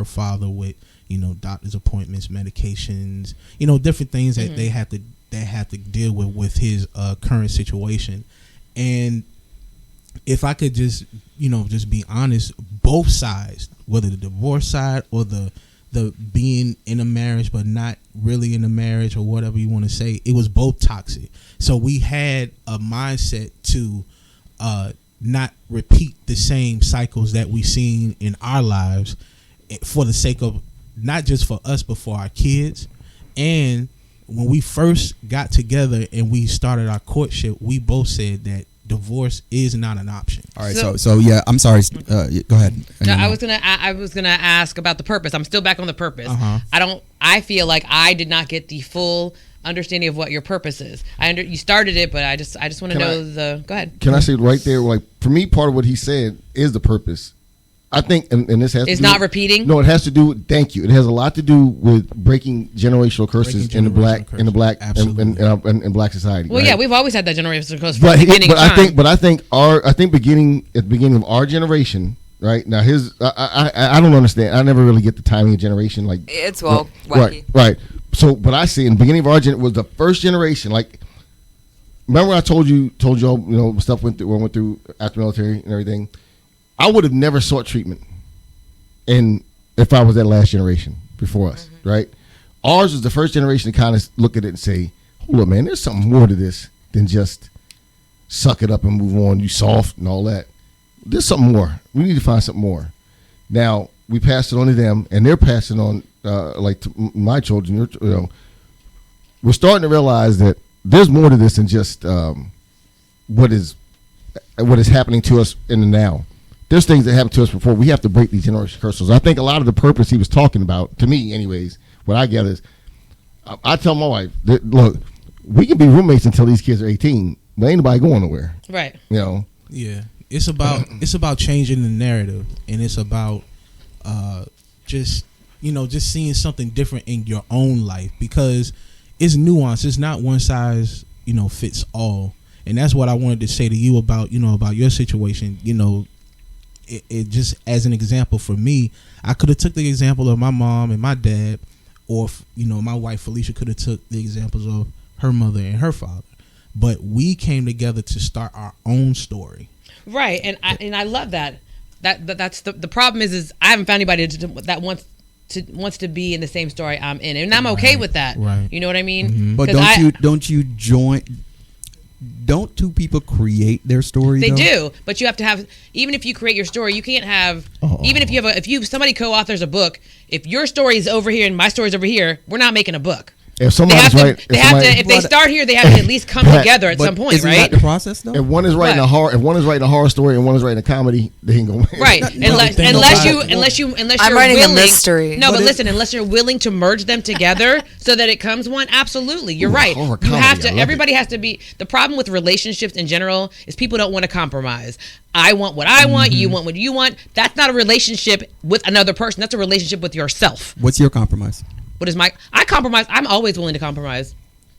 her father with, doctor's appointments, medications, different things that they have to deal with his current situation. And if I could just be honest, both sides, whether the divorce side or the being in a marriage but not really in a marriage, or whatever you want to say, it was both toxic. So we had a mindset to not repeat the same cycles that we seen in our lives, for the sake of not just for us but for our kids. And when we first got together and we started our courtship, we both said that divorce is not an option. All right, so yeah, I'm sorry. Go ahead. No, I was gonna ask about the purpose. I'm still back on the purpose. I feel like I did not get the full understanding of what your purpose is. You started it, but I just want to know go ahead. Can I say right there, like, for me, part of what he said is the purpose. I think, and this has is to do, not repeating. No, it has to do. Thank you. It has a lot to do with breaking generational curses in the black and black society. Well, right? yeah, we've always had that generational curse from the beginning. I think beginning at the beginning of our generation, right now, I don't understand. I never really get the timing of generation. Like, it's wacky. Right. So, but I see in the beginning of our generation was the first generation. Like, remember when I told you all, stuff went through after military and everything. I would have never sought treatment, and if I was that last generation before us, right? Ours was the first generation to kind of look at it and say, "Hold up, man, there's something more to this than just suck it up and move on. You soft and all that. There's something more. We need to find something more." Now we passed it on to them, and they're passing on, like to my children. We're starting to realize that there's more to this than just what is happening to us in the now. There's things that happened to us before. We have to break these generational curses. I think a lot of the purpose he was talking about, to me anyways, what I gather is, I tell my wife, look, we can be roommates until these kids are 18, but ain't nobody going nowhere. Right. Yeah. It's about changing the narrative, and it's about just seeing something different in your own life, because it's nuanced. It's not one size, fits all. And that's what I wanted to say to you about your situation. It just as an example for me, I could have took the example of my mom and my dad, or my wife Felicia could have took the examples of her mother and her father, but we came together to start our own story. Right, and I love that. That's the problem is I haven't found anybody that wants to be in the same story I'm in, and I'm okay with that. Right. You know what I mean? Mm-hmm. But don't you join? Don't two people create their story? They do, but you have to have. Even if you create your story, you can't have. Even if somebody co-authors a book, if your story is over here and my story is over here, we're not making a book. If somebody's if they start here, they have to at least come together at some point, isn't right? That the process, though? If one is writing a horror story and one is writing a comedy, they can go right. Unless you're writing willing, a mystery. No, but listen, unless you're willing to merge them together so that it comes one. Absolutely, you're right. You have to. Everybody has to be. The problem with relationships in general is people don't want to compromise. I want what I want. You want what you want. That's not a relationship with another person. That's a relationship with yourself. What's your compromise? What is I compromise. I'm always willing to compromise.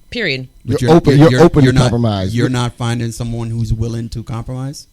Period. You're open to compromise. You're not finding someone who's willing to compromise?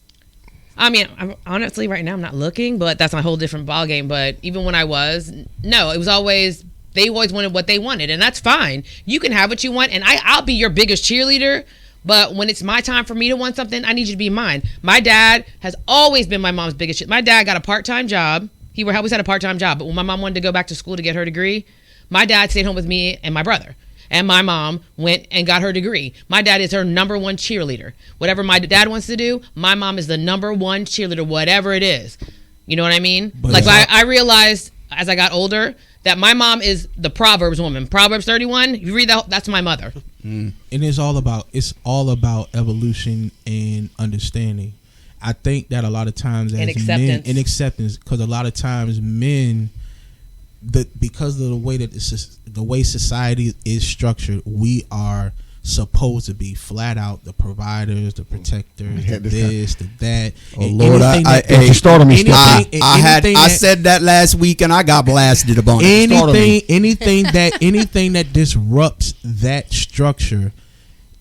I mean, honestly, right now I'm not looking, but that's a whole different ballgame. But even when I was, no, it was always, they always wanted what they wanted, and that's fine. You can have what you want, and I'll be your biggest cheerleader. But when it's my time for me to want something, I need you to be mine. My dad has always been my mom's biggest shit. My dad got a part-time job. He always had a part-time job. But when my mom wanted to go back to school to get her degree, my dad stayed home with me and my brother. And my mom went and got her degree. My dad is her number one cheerleader. Whatever my dad wants to do, my mom is the number one cheerleader, whatever it is. You know what I mean? But I realized as I got older that my mom is the Proverbs woman. Proverbs 31, if you read that, that's my mother. And it's all about evolution and understanding. I think that a lot of times as men, and acceptance, because a lot of times men, because of the way society is structured, we are supposed to be flat out the providers, the protectors, the that. Oh Lord, I said that last week and I got blasted about it. Anything that disrupts that structure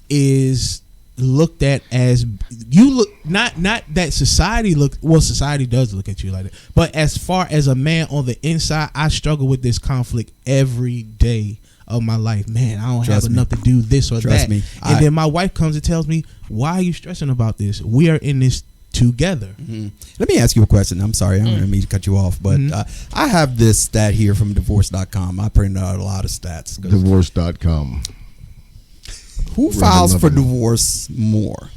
is looked at as you look not that society society does look at you like that, but as far as a man on the inside, I struggle with this conflict every day of my life. Man, I don't have enough to do this or that. And then my wife comes and tells me, why are you stressing about this? We are in this together. Let me ask you a question. I'm sorry, I don't mean to cut you off, but I have this stat here from divorce.com. I printed out a lot of stats. Divorce.com. Who files for divorce more?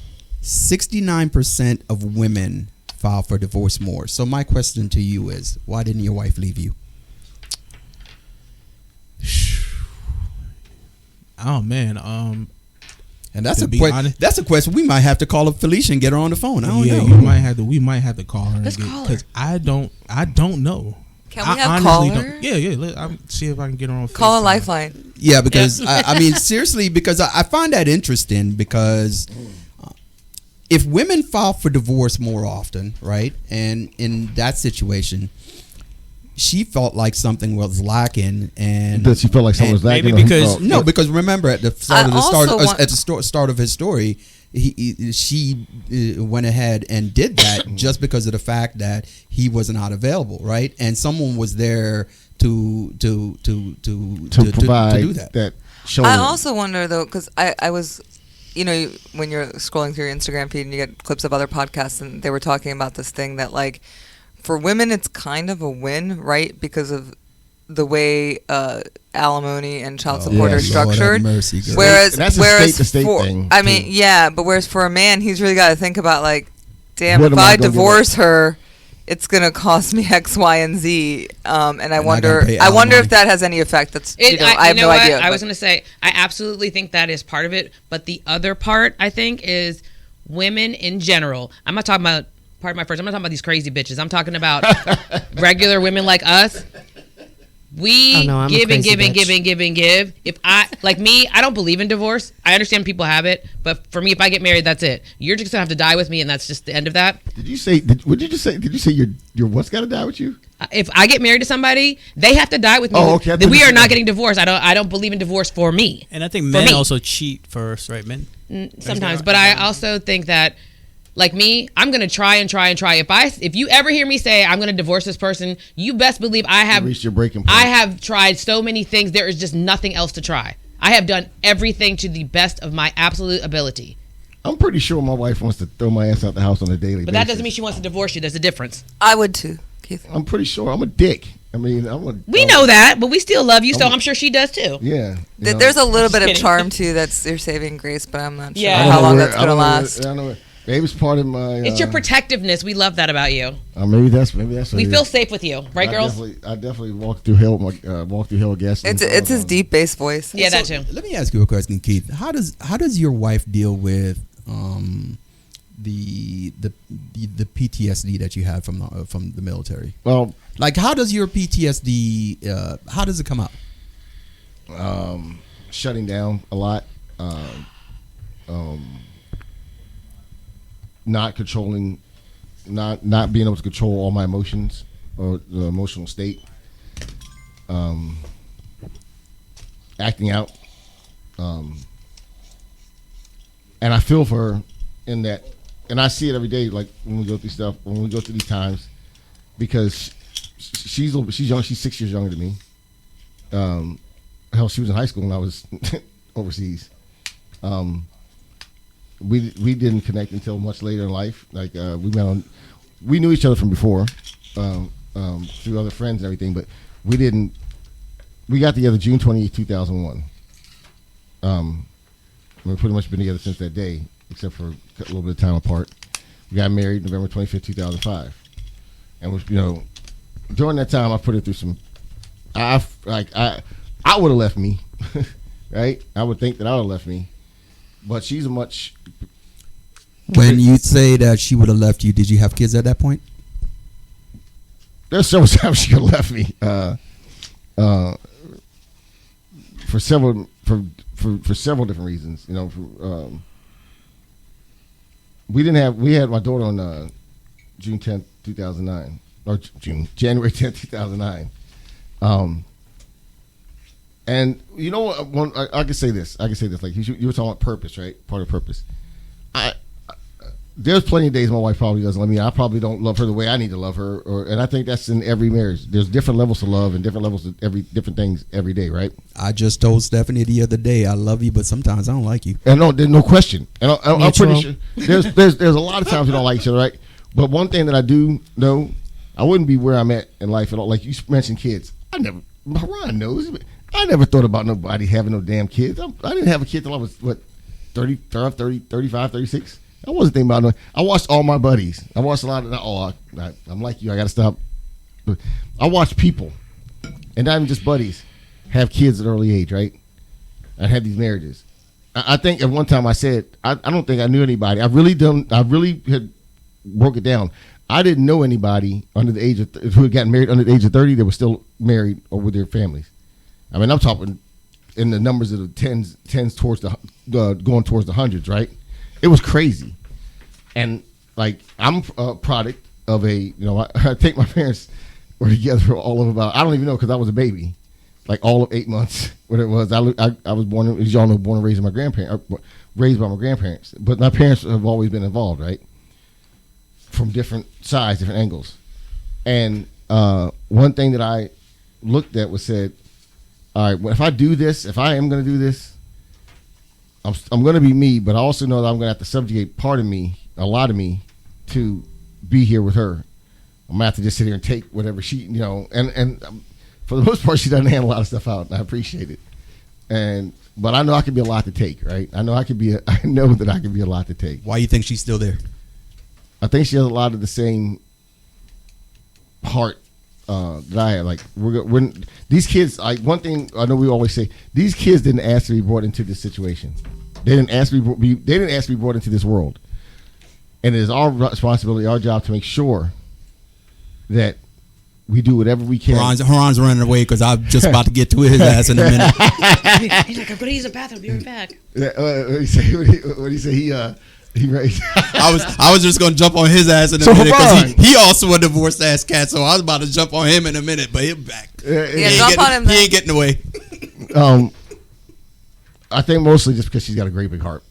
69% of women file for divorce more. So my question to you is, why didn't your wife leave you? Oh man, and that's that's a question we might have to call up Felicia and get her on the phone. I don't know. We might have to call her. Let's call her because I don't know. Can we have call her? Yeah. See if I can get her on. Call FaceTime. a lifeline. Yeah, because I mean seriously, because I find that interesting because if women file for divorce more often, right, and in that situation, she felt like something was lacking, and Does she feel like something was lacking? Maybe because because remember at the start of his story, she went ahead and did that just because of the fact that he was not available, right? And someone was there to provide do that. shoulder. I also wonder though, because I was, when you're scrolling through your Instagram feed and you get clips of other podcasts, and they were talking about this thing that like, for women it's kind of a win, right? Because of the way alimony and child support are structured. Mercy, whereas that's a state-to-state thing. I mean, yeah, but whereas for a man, he's really got to think about like, damn, What if am I I gonna divorce her, it's gonna cost me X, Y, and Z. And I wonder pay if that has any effect. That's I have no idea. I was gonna say I absolutely think that is part of it, but the other part I think is women in general. I'm not talking about. Pardon my French. I'm not talking about these crazy bitches. I'm talking about regular women like us. We give and give and give and give and give. If I don't believe in divorce. I understand people have it, but for me, if I get married, that's it. You're just gonna have to die with me, and that's just the end of that. Did you say? What did you just say? Did you say your what's got to die with you? If I get married to somebody, they have to die with me. Oh, okay. Then we are not getting divorced. I don't believe in divorce for me. And I think men also cheat first, right? Men sometimes, but I also think that. Like me, I'm gonna try and try and try. If you ever hear me say I'm gonna divorce this person, you best believe I have reached your breaking point. I have tried so many things. There is just nothing else to try. I have done everything to the best of my absolute ability. I'm pretty sure my wife wants to throw my ass out the house on a daily basis. But that doesn't mean she wants to divorce you. There's a difference. I would too, Keith. I'm pretty sure I'm a dick. I mean, we know that, but we still love you, so I'm sure she does too. Yeah. There's a little bit of kidding. charm too. That's your saving grace, but I'm not sure Yeah. how long that's gonna last. I know. Maybe it's part of my. It's your protectiveness. We love that about you. Maybe that's. We feel safe with you, right, girls? I definitely walk through hell. Gas. It's his deep bass voice. Yeah, that too. Let me ask you a question, Keith. How does your wife deal with the PTSD that you had from the military? Well, like how does your PTSD? How does it come out? Shutting down a lot. Not controlling, not being able to control all my emotions or the emotional state. Acting out. And I feel for her in that, and I see it every day. Like when we go through stuff, when we go through these times, because she's young. She's 6 years younger than me. Hell, she was in high school when I was overseas. We didn't connect until much later in life. Like we knew each other from before, through other friends and everything, but we didn't. We got together June 28, 2001. We've pretty much been together since that day, except for a little bit of time apart. We got married November 25th, 2005, and during that time I put her through some. I would have left me, right? I would think that I would have left me. But she's a much. When you say that she would have left you, did you have kids at that point? There's several times she could have left me. For several different reasons. We had my daughter on June 10th, 2009, or January 10th, 2009. And I can say this. Like you were talking about purpose, right? Part of purpose. there's plenty of days my wife probably doesn't love me. I probably don't love her the way I need to love her, and I think that's in every marriage. There's different levels of love and different levels of different things every day, right? I just told Stephanie the other day, I love you, but sometimes I don't like you. And no, there's no question. And I'm pretty Mutual. sure there's a lot of times we don't like each other, right? But one thing that I do know, I wouldn't be where I'm at in life at all. Like you mentioned kids. Ron knows. I never thought about nobody having no damn kids. I didn't have a kid till I was, 35, 36? I wasn't thinking about it. I watched all my buddies. I watched a lot of, I'm like you, I got to stop. I watched people, and not even just buddies, have kids at an early age, right? I had these marriages. I think at one time I said, I don't think I knew anybody. I really had broke it down. I didn't know anybody under the age of who had gotten married under the age of 30 that was still married or with their families. I mean, I'm talking in the numbers of the tens towards going towards the hundreds, right? It was crazy. And like I'm a product of I think my parents were together for all of about, I don't even know because I was a baby, like all of 8 months. What it was, I was born, as y'all know, born and raised by my grandparents. But my parents have always been involved, right? From different sides, different angles. And one thing that I looked at was said, all right, well, if I do this, if I am going to do this, I'm going to be me, but I also know that I'm going to have to subjugate a lot of me, to be here with her. I'm going to have to just sit here and take whatever she, and for the most part, she doesn't hand a lot of stuff out, and I appreciate it. But I know I can be a lot to take, right? I know that I can be a lot to take. Why you think she's still there? I think she has a lot of the same heart that I had. Like when these kids, one thing I know we always say, these kids didn't ask to be brought into this situation. They didn't ask to be brought into this world. And it is our responsibility, our job, to make sure that we do whatever we can. Haran's running away because I'm just about to get to his ass in a minute. He's like, I'm going to use the bathroom. Be right back. What did he say? He raised. I was just going to jump on his ass in a minute because he also a divorced ass cat. So I was about to jump on him in a minute, but he's back. Jump on him. He ain't getting away. I think mostly just because she's got a great big heart.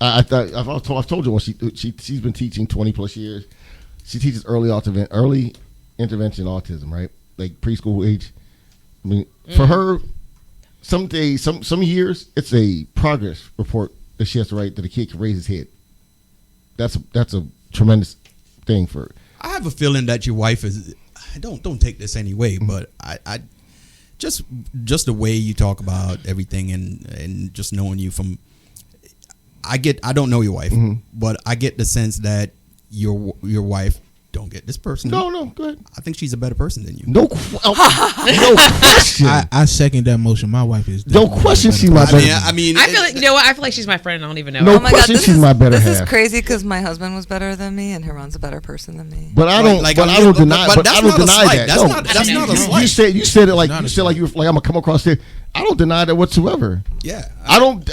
I've told you, she's been teaching 20 plus years. She teaches early intervention autism, right? Like preschool age. I mean, for her, some days, some years, it's a progress report that she has to write that a kid can raise his head. That's a tremendous thing for her. I have a feeling that your wife is. Don't take this anyway, but I just the way you talk about everything and just knowing you from. I don't know your wife, but I get the sense that your wife don't get this person. No, go ahead. I think she's a better person than you. No question. I second that motion. My wife is no question. She's my better. I mean, I feel like I feel like she's my friend. I don't even know. No Oh my question. God, She's my better this half. is crazy because my husband was better than me, and Haran's a better person than me. But I don't. But I don't deny. But I don't deny that. That's not a slight. You said it like you said like you were like I'm gonna come across there. I don't deny that whatsoever. Yeah, I wouldn't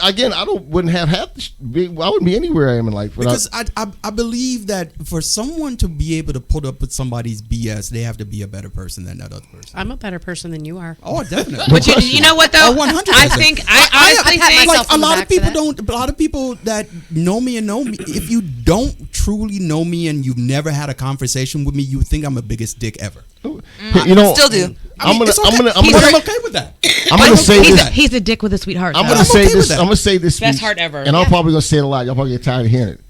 have had. I wouldn't be anywhere I am in life because I believe that for someone to be able to put up with somebody's BS, they have to be a better person than that other person. I'm a better person than you are. Oh, definitely. But you know what though? 100%. I think I honestly think myself a on the lot back of people for that. don't. A lot of people that know me, if you don't truly know me and you've never had a conversation with me, you would think I'm the biggest dick ever. Still do. I'm okay with that. I'm gonna say this. He's a dick with a sweetheart. I'm gonna say this. I'm gonna say this. Best speech, heart ever. And I'm probably gonna say it a lot. Y'all probably get tired of hearing it.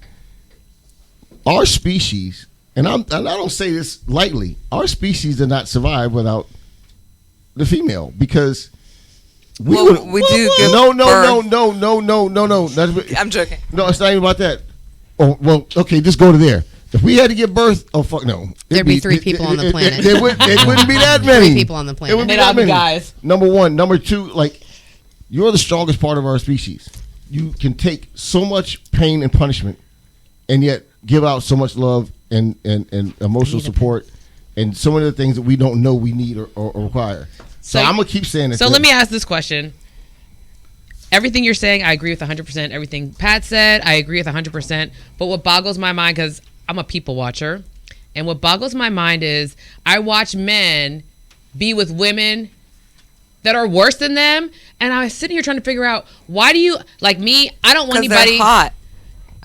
Our species, and I don't say this lightly. Our species did not survive without the female because we Well, we do give no. I'm joking. No, it's not even about that. Oh well, okay, just go to there. If we had to give birth, oh fuck no, There'd be 3 people on the planet. It wouldn't be that many. 3 people on the planet. It wouldn't be They'd all that be many. guys. Number one, number two, like you're the strongest part of our species. You can take so much pain and punishment, and yet give out so much love and emotional support, and so many of the things that we don't know we need or require. So I'm gonna keep saying it. So let me ask this question. Everything you're saying, I agree with 100%. Everything Pat said, I agree with 100%. But what boggles my mind, because I'm a people watcher, and what boggles my mind is I watch men be with women that are worse than them. And I was sitting here trying to figure out, why do you, like me, I don't want 'Cause anybody. they're hot.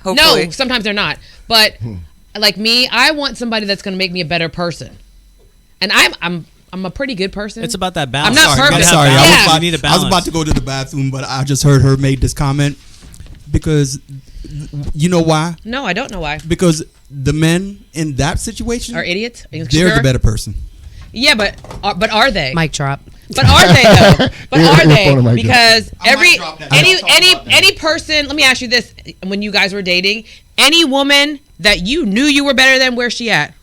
Hopefully. No, sometimes they're not. But like me, I want somebody that's going to make me a better person. And I'm a pretty good person. It's about that balance. I'm not perfect. You I'm sorry. gotta have Yeah. balance. You need a I was balance. about to go to the bathroom, but I just heard her make this comment because you know why? No, I don't know why. Because the men in that situation Are idiots? Are you they're sure? the better person. Yeah, but are they? Mic drop. But are they though? But Yeah, are yeah, phone they? mic Because I might every drop that. any person. Let me ask you this: when you guys were dating, any woman that you knew you were better than, where's she at?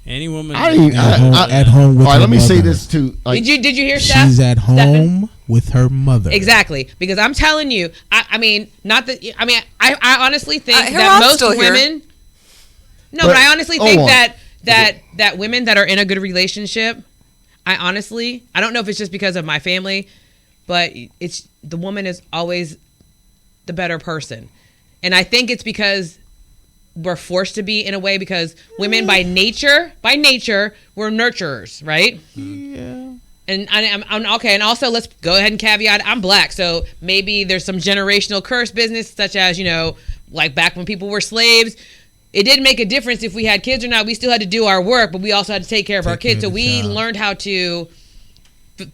Any woman. I didn't, At home with all right, her let me say mother. this too. Like, Did you hear Steph? She's at Stephen? home with her mother. Exactly, because I'm telling you, I mean, not that. I mean, I honestly think Her that mom's most still here. women. No, but I honestly hold think on. that women that are in a good relationship, I don't know if it's just because of my family, but it's the woman is always the better person, and I think it's because we're forced to be in a way because women by nature we're nurturers, right? Yeah. And I'm okay. And also, let's go ahead and caveat: I'm black, so maybe there's some generational curse business, such as like back when people were slaves. It didn't make a difference if we had kids or not. We still had to do our work, but we also had to take care of our kids. So we learned how to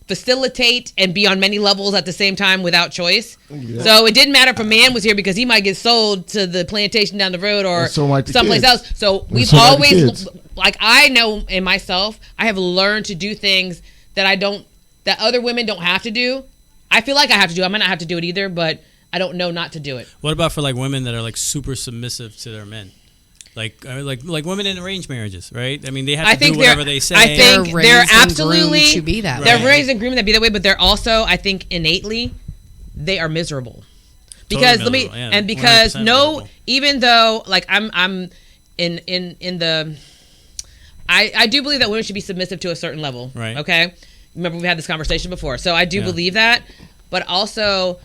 facilitate and be on many levels at the same time without choice. Yeah. So it didn't matter if a man was here because he might get sold to the plantation down the road or so might the someplace kids. else. So we've so might the always, kids. like I know in myself, I have learned to do things that that other women don't have to do. I feel like I have to do. I might not have to do it either, but I don't know not to do it. What about for like women that are like super submissive to their men? Like women in arranged marriages, right? I mean, they have to do whatever they say. I think They're they're raised and absolutely groomed to be that They're way. raised and groomed to be that way, but they're also, I think, innately, they are miserable. Because Totally let me, miserable, yeah, and because 100% no, miserable. even though like I'm in the, I do believe that women should be submissive to a certain level. Right. Okay. Remember we've had this conversation before, so I do Yeah. believe that, but also,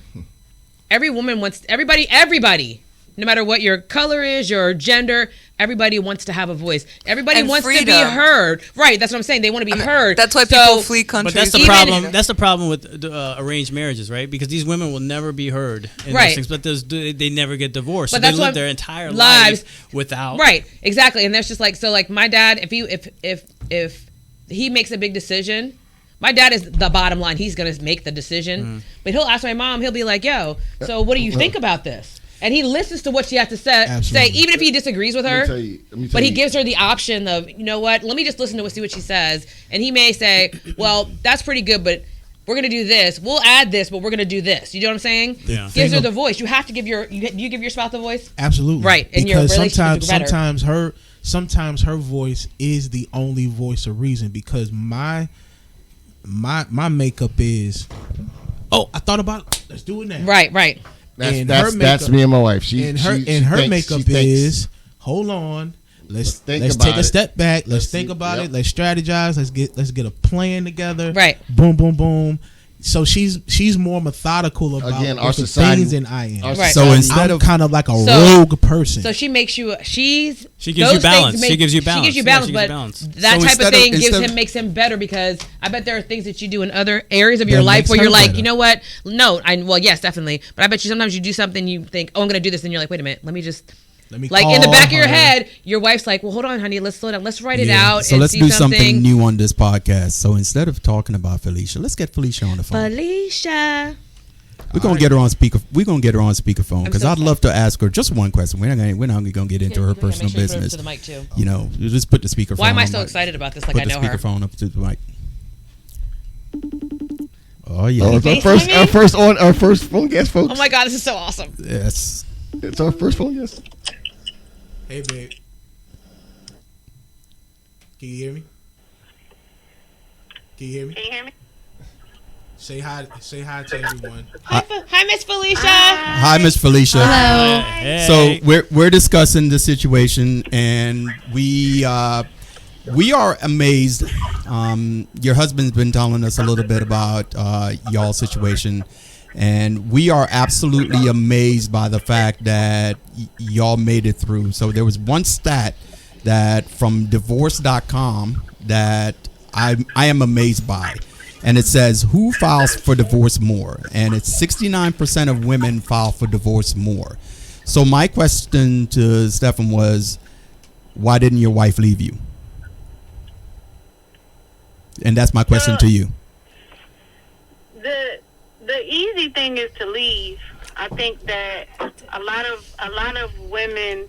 everybody. No matter what your color is, your gender, everybody wants to have a voice. Everybody And wants to be freedom. heard. Right, that's what I'm saying. They want to be heard. That's why So- people flee countries. But that's the Even- problem. That's the problem with arranged marriages, right? Because these women will never be heard in Right. those things, but they never get divorced. But So they that's live what their entire lives- life without. Right, exactly. And there's just like, so like my dad, if he makes a big decision, my dad is the bottom line. He's going to make the decision. But he'll ask my mom, he'll be like, yo, so what do you think about this? And he listens to what she has to say, Absolutely. even if he disagrees with her. Let me tell But he you. gives her the option of, you know what, let me just listen to see what she says. And he may say, well, that's pretty good, but we're going to do this. We'll add this, but we're going to do this. You know what I'm saying? Yeah. Gives her the voice. You have to give you give your spouse the voice? Absolutely. Right, and your Because relationship is better. sometimes her voice is the only voice of reason, because my makeup is, oh, I thought about it. Let's do it now. Right. And That's her that's makeup- me and my wife. She And her she makeup thinks. is, hold on, let's think take about a it. step back. Let's Let's think see- about yep. it. Let's strategize. Let's get a plan together. Right. Boom, boom, boom. So she's more methodical about Again, our different society- things than I am. our Right. So instead I'm of kind of like a So- rogue person. So she makes you. She gives those you things balance. She make- gives you balance. She gives you Yeah, balance, she gives you but balance. that So type of instead of- thing instead of- makes him better, because I bet there are things that you do in other areas of your That life makes where her you're like, better. you know what? No, well, yes, definitely. But I bet you sometimes you do something, you think, oh, I'm gonna do this, and you're like, wait a minute, let me like in the call back of your her. head, your wife's like, well, hold on, honey, let's slow down, let's write it Yeah. out. so and let's see do something new on this podcast. So instead of talking about Felicia, let's get Felicia on the phone. Felicia. We're gonna get her on speaker. We're gonna get her on speakerphone because so I'd love to ask her just one question. We're not gonna get into her Make sure personal you put it business. to the mic too. You know, you just put the speakerphone. Why am I on so my- excited about this? Like Put I the know her. speakerphone up to the mic. Oh yeah, Oh, it's our FaceTime first me? our first phone guest, folks. Oh my God, this is so awesome. yes. It's our first phone guest. Hey, babe. Can you hear me? Can you hear me? Say hi to everyone. Hi, Miss Felicia. Hi, Miss Felicia. Hello. Hey. So we're discussing the situation, and we are amazed. Your husband's been telling us a little bit about y'all's situation, and we are absolutely amazed by the fact that y'all made it through. So there was one stat that from divorce.com that I am amazed by. and it says, who files for divorce more? And it's 69% of women file for divorce more. So my question to Stefan was, why didn't your wife leave you? And that's my question to you. The easy thing is to leave. I think that a lot of women